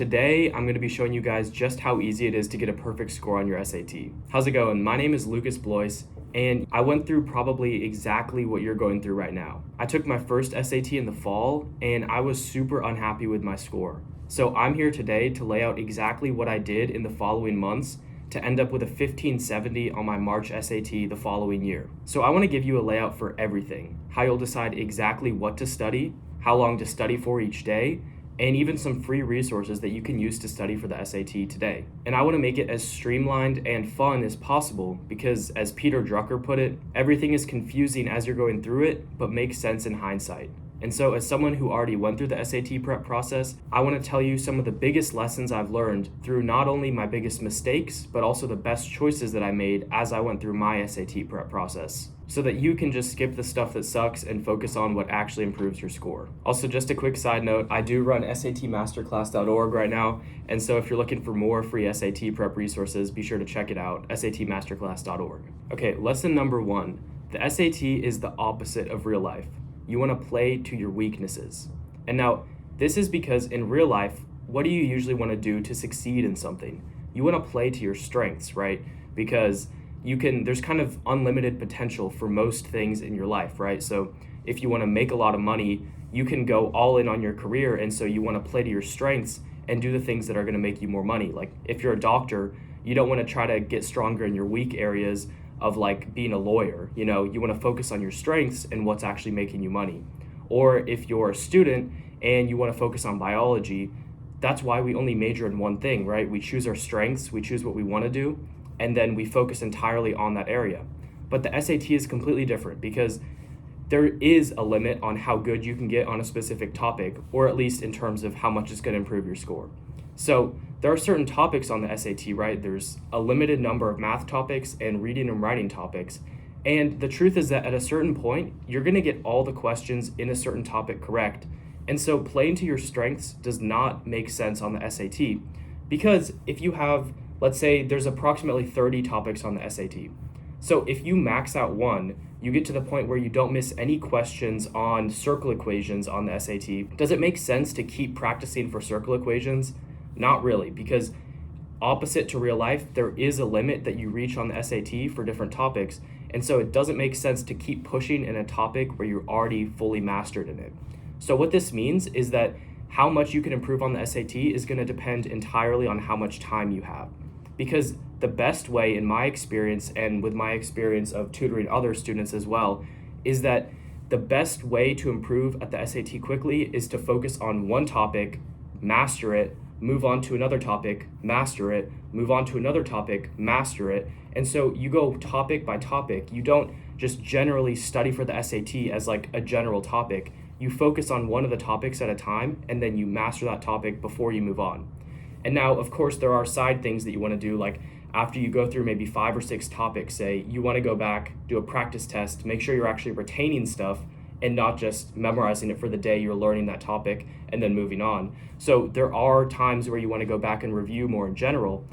Today, I'm going to be showing you guys just how easy it is to get a perfect score on your SAT. How's it going? My name is Lucas Blois, and I went through probably exactly what you're going through right now. I took my first SAT in the fall, and I was super unhappy with my score. So I'm here today to lay out exactly what I did in the following months to end up with a 1570 on my March SAT the following year. So I want to give you a layout for everything, how you'll decide exactly what to study, how long to study for each day, and even some free resources that you can use to study for the SAT today. And I want to make it as streamlined and fun as possible because, as Peter Drucker put it, everything is confusing as you're going through it, but makes sense in hindsight. And so as someone who already went through the SAT prep process, I want to tell you some of the biggest lessons I've learned through not only my biggest mistakes, but also the best choices that I made as I went through my SAT prep process, so that you can just skip the stuff that sucks and focus on what actually improves your score. Also, just a quick side note, I do run SATmasterclass.org right now, and so if you're looking for more free SAT prep resources, be sure to check it out, SATmasterclass.org. Okay, lesson number 1. The SAT is the opposite of real life. You want to play to your weaknesses. And now, this is because in real life, what do you usually want to do to succeed in something? You want to play to your strengths, right? Because there's kind of unlimited potential for most things in your life, right? So if you want to make a lot of money, you can go all in on your career, and so you want to play to your strengths and do the things that are going to make you more money. Like if you're a doctor, you don't want to try to get stronger in your weak areas of like being a lawyer. You want to focus on your strengths and what's actually making you money. Or if you're a student and you want to focus on biology, that's why we only major in one thing, right? We choose our strengths, we choose what we want to do, and then we focus entirely on that area. But the SAT is completely different because there is a limit on how good you can get on a specific topic, or at least in terms of how much it's going to improve your score. So there are certain topics on the SAT, right? There's a limited number of math topics and reading and writing topics. And the truth is that at a certain point, you're going to get all the questions in a certain topic correct. And so playing to your strengths does not make sense on the SAT, because if you have, let's say there's approximately 30 topics on the SAT. So if you max out one, you get to the point where you don't miss any questions on circle equations on the SAT. Does it make sense to keep practicing for circle equations? Not really, because opposite to real life, there is a limit that you reach on the SAT for different topics. And so it doesn't make sense to keep pushing in a topic where you're already fully mastered in it. So what this means is that how much you can improve on the SAT is going to depend entirely on how much time you have. Because the best way, in my experience, and with my experience of tutoring other students as well, is that the best way to improve at the SAT quickly is to focus on one topic, master it, move on to another topic, master it, move on to another topic, master it. And so you go topic by topic. You don't just generally study for the SAT as like a general topic. You focus on one of the topics at a time, and then you master that topic before you move on. And now, of course, there are side things that you want to do, like after you go through maybe 5 or 6 topics, say you want to go back, do a practice test, make sure you're actually retaining stuff and not just memorizing it for the day you're learning that topic and then moving on. So there are times where you want to go back and review more in general,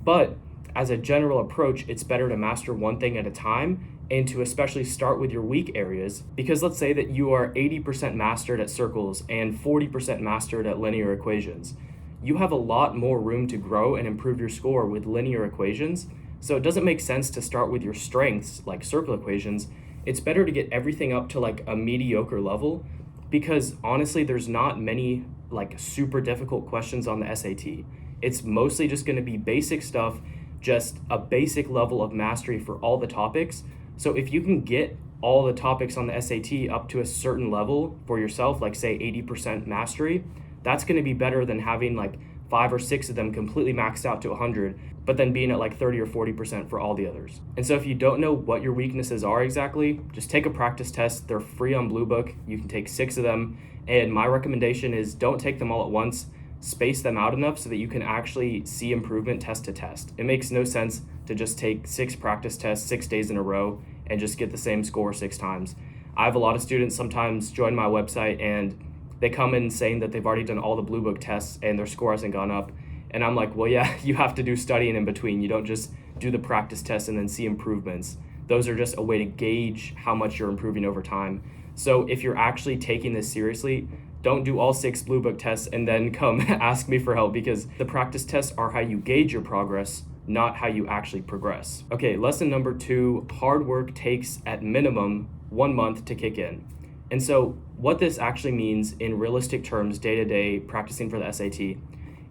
but as a general approach, it's better to master one thing at a time and to especially start with your weak areas, because let's say that you are 80% mastered at circles and 40% mastered at linear equations. You have a lot more room to grow and improve your score with linear equations, so it doesn't make sense to start with your strengths like circle equations. It's better to get everything up to like a mediocre level, because honestly, there's not many like super difficult questions on the SAT. It's mostly just going to be basic stuff, just a basic level of mastery for all the topics. So if you can get all the topics on the SAT up to a certain level for yourself, like say 80% mastery, that's going to be better than having like 5 or 6 of them completely maxed out to 100, but then being at like 30 or 40% for all the others. And so if you don't know what your weaknesses are exactly, just take a practice test. They're free on Blue Book. You can take 6 of them. And my recommendation is don't take them all at once. Space them out enough so that you can actually see improvement test to test. It makes no sense to just take 6 practice tests 6 days in a row and just get the same score 6 times. I have a lot of students sometimes join my website and they come in saying that they've already done all the Blue Book tests and their score hasn't gone up. And I'm like, well, yeah, you have to do studying in between. You don't just do the practice test and then see improvements. Those are just a way to gauge how much you're improving over time. So if you're actually taking this seriously, don't do all 6 Blue Book tests and then come ask me for help, because the practice tests are how you gauge your progress, not how you actually progress. Okay, lesson number 2, hard work takes at minimum 1 month to kick in. And so what this actually means in realistic terms, day-to-day practicing for the SAT,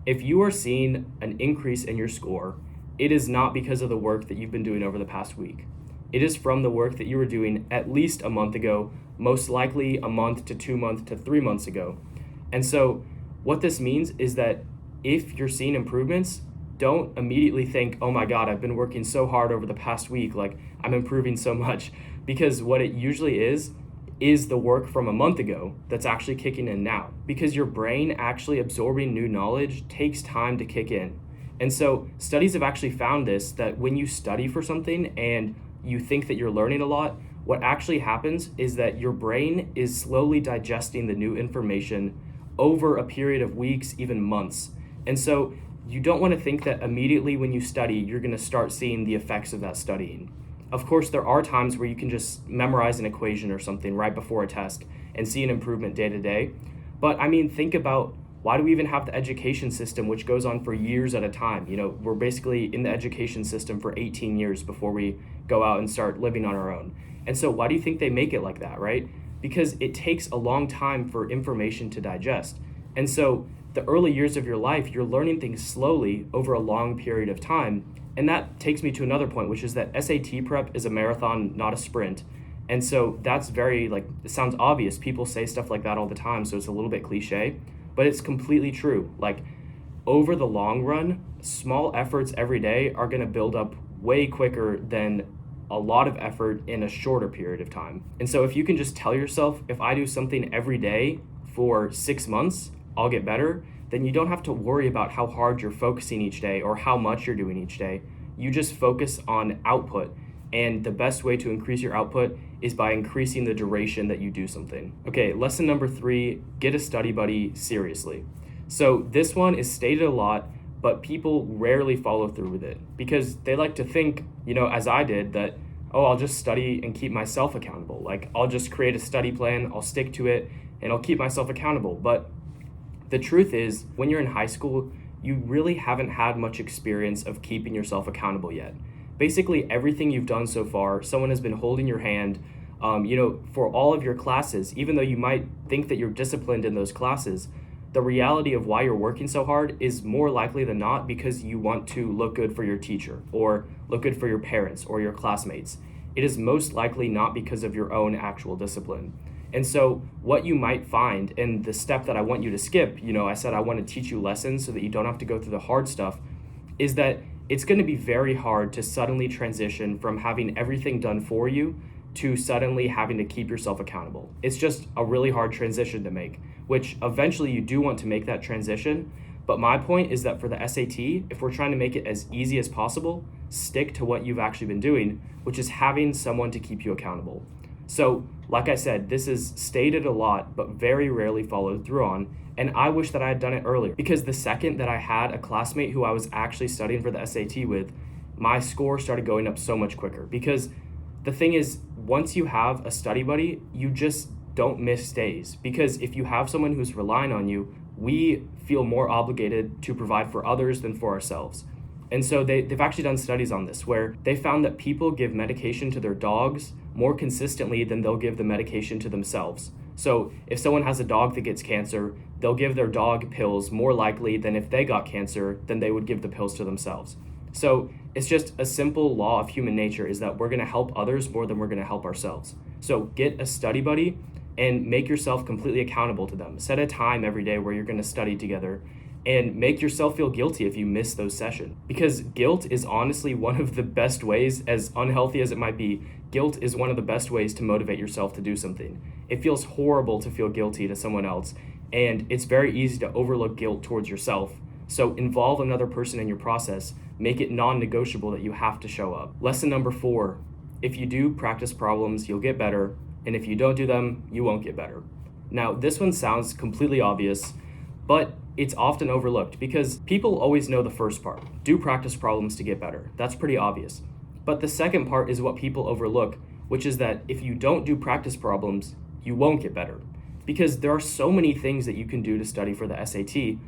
if you are seeing an increase in your score, it is not because of the work that you've been doing over the past week. It is from the work that you were doing at least a month ago, most likely a month to 2 months to 3 months ago. And so what this means is that if you're seeing improvements, don't immediately think, oh my God, I've been working so hard over the past week, like I'm improving so much. Because what it usually is the work from a month ago that's actually kicking in now. Because your brain actually absorbing new knowledge takes time to kick in. And so studies have actually found this, that when you study for something and you think that you're learning a lot, what actually happens is that your brain is slowly digesting the new information over a period of weeks, even months. And so you don't want to think that immediately when you study, you're going to start seeing the effects of that studying. Of course, there are times where you can just memorize an equation or something right before a test and see an improvement day to day. But I mean, think about, why do we even have the education system, which goes on for years at a time? You know, we're basically in the education system for 18 years before we go out and start living on our own. And so why do you think they make it like that, right? Because it takes a long time for information to digest. And so the early years of your life, you're learning things slowly over a long period of time. And that takes me to another point, which is that SAT prep is a marathon, not a sprint. And so that's very, like, it sounds obvious. People say stuff like that all the time, so it's a little bit cliche, but it's completely true. Like, over the long run, small efforts every day are going to build up way quicker than a lot of effort in a shorter period of time. And so if you can just tell yourself, if I do something every day for 6 months, I'll get better, then you don't have to worry about how hard you're focusing each day or how much you're doing each day. You just focus on output. And the best way to increase your output is by increasing the duration that you do something. Okay, lesson number 3, get a study buddy seriously. So this one is stated a lot, but people rarely follow through with it because they like to think, you know, as I did, that, oh, I'll just study and keep myself accountable. Like, I'll just create a study plan, I'll stick to it, and I'll keep myself accountable. But the truth is, when you're in high school, you really haven't had much experience of keeping yourself accountable yet. Basically, everything you've done so far, someone has been holding your hand, for all of your classes. Even though you might think that you're disciplined in those classes, the reality of why you're working so hard is more likely than not because you want to look good for your teacher or look good for your parents or your classmates. It is most likely not because of your own actual discipline. And so what you might find, and the step that I want you to skip, I said I want to teach you lessons so that you don't have to go through the hard stuff, is that it's going to be very hard to suddenly transition from having everything done for you to suddenly having to keep yourself accountable. It's just a really hard transition to make, which eventually you do want to make that transition. But my point is that for the SAT, if we're trying to make it as easy as possible, stick to what you've actually been doing, which is having someone to keep you accountable. So, like I said, this is stated a lot, but very rarely followed through on. And I wish that I had done it earlier, because the second that I had a classmate who I was actually studying for the SAT with, my score started going up so much quicker. Because the thing is, once you have a study buddy, you just don't miss days. Because if you have someone who's relying on you, we feel more obligated to provide for others than for ourselves. And so they've actually done studies on this where they found that people give medication to their dogs more consistently than they'll give the medication to themselves. So if someone has a dog that gets cancer, they'll give their dog pills more likely than if they got cancer than they would give the pills to themselves. So it's just a simple law of human nature, is that we're going to help others more than we're going to help ourselves. So get a study buddy and make yourself completely accountable to them. Set a time every day where you're going to study together, and make yourself feel guilty if you miss those sessions. Because guilt is honestly one of the best ways, as unhealthy as it might be, guilt is one of the best ways to motivate yourself to do something. It feels horrible to feel guilty to someone else, and it's very easy to overlook guilt towards yourself. So involve another person in your process. Make it non-negotiable that you have to show up. Lesson number 4, if you do practice problems, you'll get better, and if you don't do them, you won't get better. Now, this one sounds completely obvious, but it's often overlooked because people always know the first part. Do practice problems to get better. That's pretty obvious. But the second part is what people overlook, which is that if you don't do practice problems, you won't get better. because there are so many things that you can do to study for the SAT.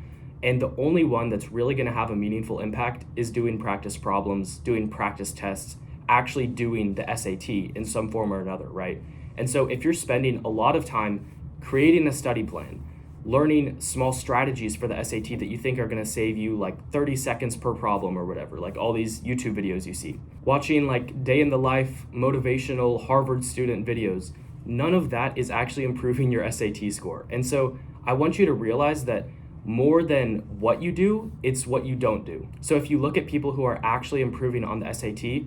And the only one that's really going to have a meaningful impact is doing practice problems, doing practice tests, actually doing the SAT in some form or another, right? And so if you're spending a lot of time creating a study plan, learning small strategies for the SAT that you think are going to save you like 30 seconds per problem or whatever, like all these YouTube videos you see, watching like day in the life motivational Harvard student videos, none of that is actually improving your SAT score. And so I want you to realize that more than what you do, it's what you don't do. So if you look at people who are actually improving on the SAT,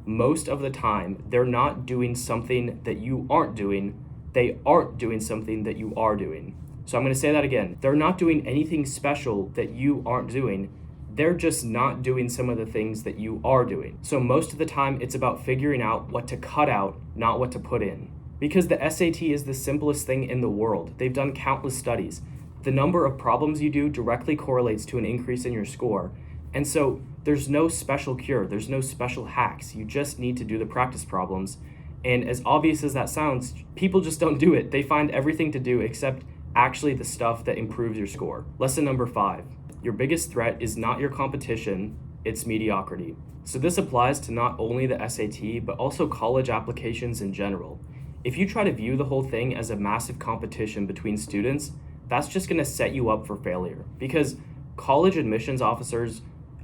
most of the time, they're not doing something that you aren't doing. They aren't doing something that you are doing. So I'm going to say that again. They're not doing anything special that you aren't doing. They're just not doing some of the things that you are doing. So most of the time, it's about figuring out what to cut out, not what to put in. Because the SAT is the simplest thing in the world. They've done countless studies. The number of problems you do directly correlates to an increase in your score. And so there's no special cure, there's no special hacks. You just need to do the practice problems. And as obvious as that sounds, people just don't do it. They find everything to do except actually the stuff that improves your score. Lesson number 5, your biggest threat is not your competition, it's mediocrity. So this applies to not only the SAT, but also college applications in general. If you try to view the whole thing as a massive competition between students, that's just going to set you up for failure, because college admissions officers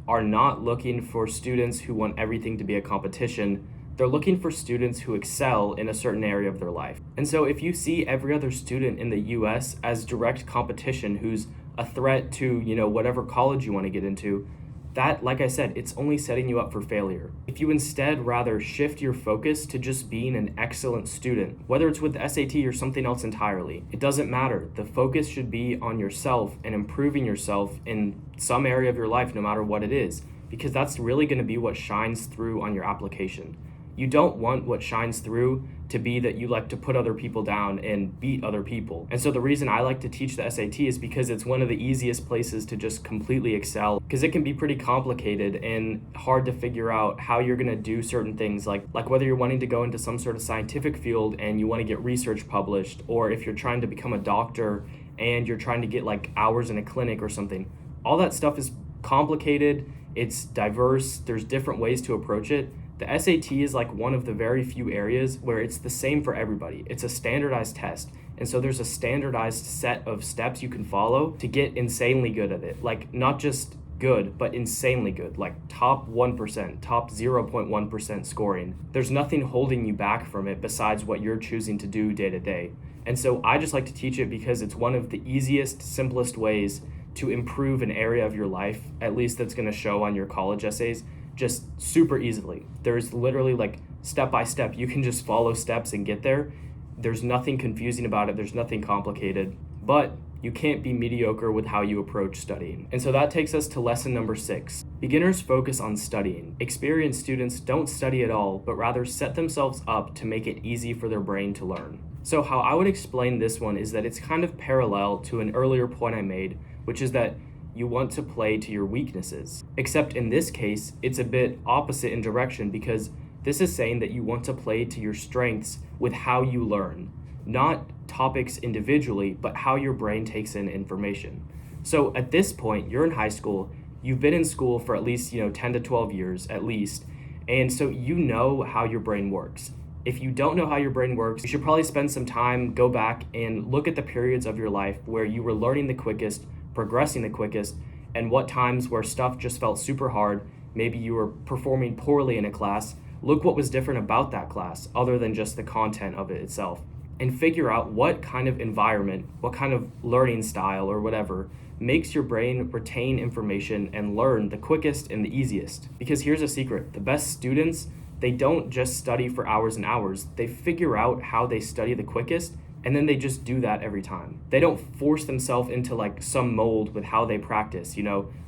are not looking for students who want everything to be a competition. They're looking for students who excel in a certain area of their life. And so if you see every other student in the US as direct competition who's a threat to, whatever college you want to get into, that, like I said, it's only setting you up for failure. If you instead rather shift your focus to just being an excellent student, whether it's with the SAT or something else entirely, it doesn't matter. The focus should be on yourself and improving yourself in some area of your life, no matter what it is, because that's really going to be what shines through on your application. You don't want what shines through to be that you like to put other people down and beat other people. And so the reason I like to teach the SAT is because it's one of the easiest places to just completely excel, because it can be pretty complicated and hard to figure out how you're going to do certain things, like whether you're wanting to go into some sort of scientific field and you want to get research published, or if you're trying to become a doctor and you're trying to get like hours in a clinic or something. All that stuff is complicated, it's diverse, there's different ways to approach it. The SAT is like one of the very few areas where it's the same for everybody. It's a standardized test. And so there's a standardized set of steps you can follow to get insanely good at it. Like not just good, but insanely good, like top 1%, top 0.1% scoring. There's nothing holding you back from it besides what you're choosing to do day to day. And so I just like to teach it because it's one of the easiest, simplest ways to improve an area of your life, at least that's going to show on your college essays, just super easily. There's literally like step by step. You can just follow steps and get there. There's nothing confusing about it. There's nothing complicated, but you can't be mediocre with how you approach studying. And so that takes us to lesson number 6. Beginners focus on studying. Experienced students don't study at all, but rather set themselves up to make it easy for their brain to learn. So how I would explain this one is that it's kind of parallel to an earlier point I made, which is that you want to play to your weaknesses. Except in this case, it's a bit opposite in direction, because this is saying that you want to play to your strengths with how you learn, not topics individually, but how your brain takes in information. So at this point, you're in high school, you've been in school for at least 10 to 12 years at least, and so you know how your brain works. If you don't know how your brain works, you should probably spend some time, go back and look at the periods of your life where you were learning the quickest, progressing the quickest, and what times where stuff just felt super hard. Maybe you were performing poorly in a class. Look what was different about that class other than just the content of it itself, and figure out what kind of environment, what kind of learning style or whatever makes your brain retain information and learn the quickest and the easiest. Because here's a secret, the best students, they don't just study for hours and hours. They figure out how they study the quickest, and then they just do that every time. They don't force themselves into like some mold with how they practice.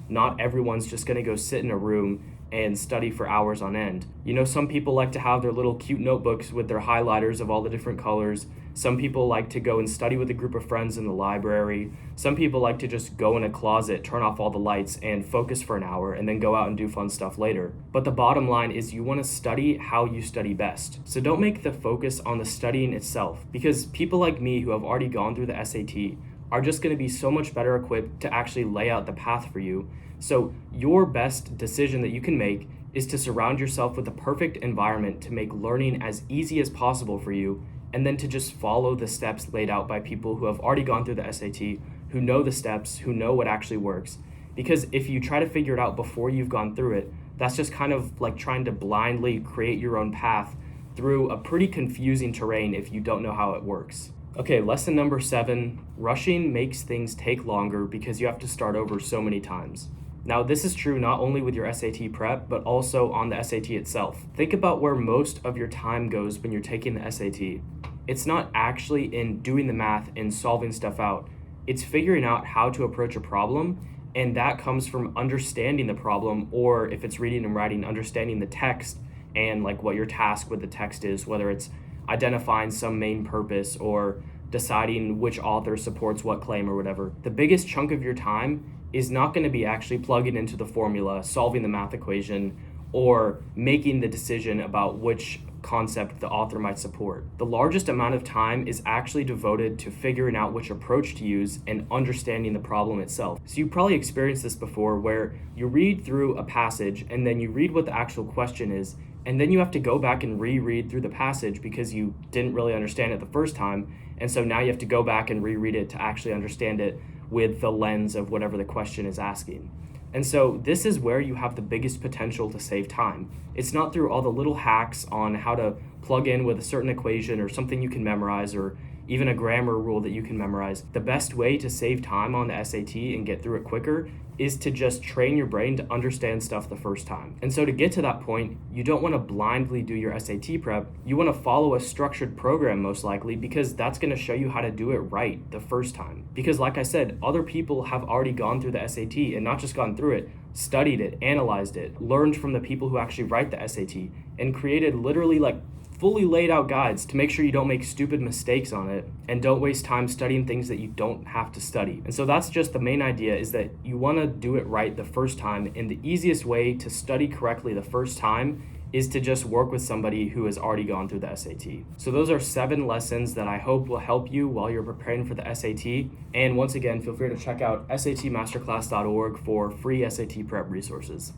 Not everyone's just gonna go sit in a room and study for hours on end. Some people like to have their little cute notebooks with their highlighters of all the different colors. Some people like to go and study with a group of friends in the library. Some people like to just go in a closet, turn off all the lights, and focus for an hour, and then go out and do fun stuff later. But the bottom line is you want to study how you study best. So don't make the focus on the studying itself, because people like me who have already gone through the SAT are just going to be so much better equipped to actually lay out the path for you. So your best decision that you can make is to surround yourself with the perfect environment to make learning as easy as possible for you, and then to just follow the steps laid out by people who have already gone through the SAT, who know the steps, who know what actually works. Because if you try to figure it out before you've gone through it, that's just kind of like trying to blindly create your own path through a pretty confusing terrain if you don't know how it works. Okay, lesson number 7, rushing makes things take longer because you have to start over so many times. Now, this is true not only with your SAT prep, but also on the SAT itself. Think about where most of your time goes when you're taking the SAT. It's not actually in doing the math and solving stuff out. It's figuring out how to approach a problem, and that comes from understanding the problem, or if it's reading and writing, understanding the text and like what your task with the text is, whether it's identifying some main purpose or deciding which author supports what claim or whatever. The biggest chunk of your time is not going to be actually plugging into the formula, solving the math equation, or making the decision about which concept the author might support. The largest amount of time is actually devoted to figuring out which approach to use and understanding the problem itself. So you probably experienced this before, where you read through a passage and then you read what the actual question is, and then you have to go back and reread through the passage because you didn't really understand it the first time, and so now you have to go back and reread it to actually understand it with the lens of whatever the question is asking. And so this is where you have the biggest potential to save time. It's not through all the little hacks on how to plug in with a certain equation or something you can memorize, or even a grammar rule that you can memorize. The best way to save time on the SAT and get through it quicker is to just train your brain to understand stuff the first time. And so to get to that point, you don't want to blindly do your SAT prep. You want to follow a structured program most likely, because that's going to show you how to do it right the first time. Because like I said, other people have already gone through the SAT, and not just gone through it, studied it, analyzed it, learned from the people who actually write the SAT, and created literally like fully laid out guides to make sure you don't make stupid mistakes on it and don't waste time studying things that you don't have to study. And so that's just the main idea, is that you want to do it right the first time, and the easiest way to study correctly the first time is to just work with somebody who has already gone through the SAT. So those are 7 lessons that I hope will help you while you're preparing for the SAT. And once again, feel free to check out satmasterclass.org for free SAT prep resources.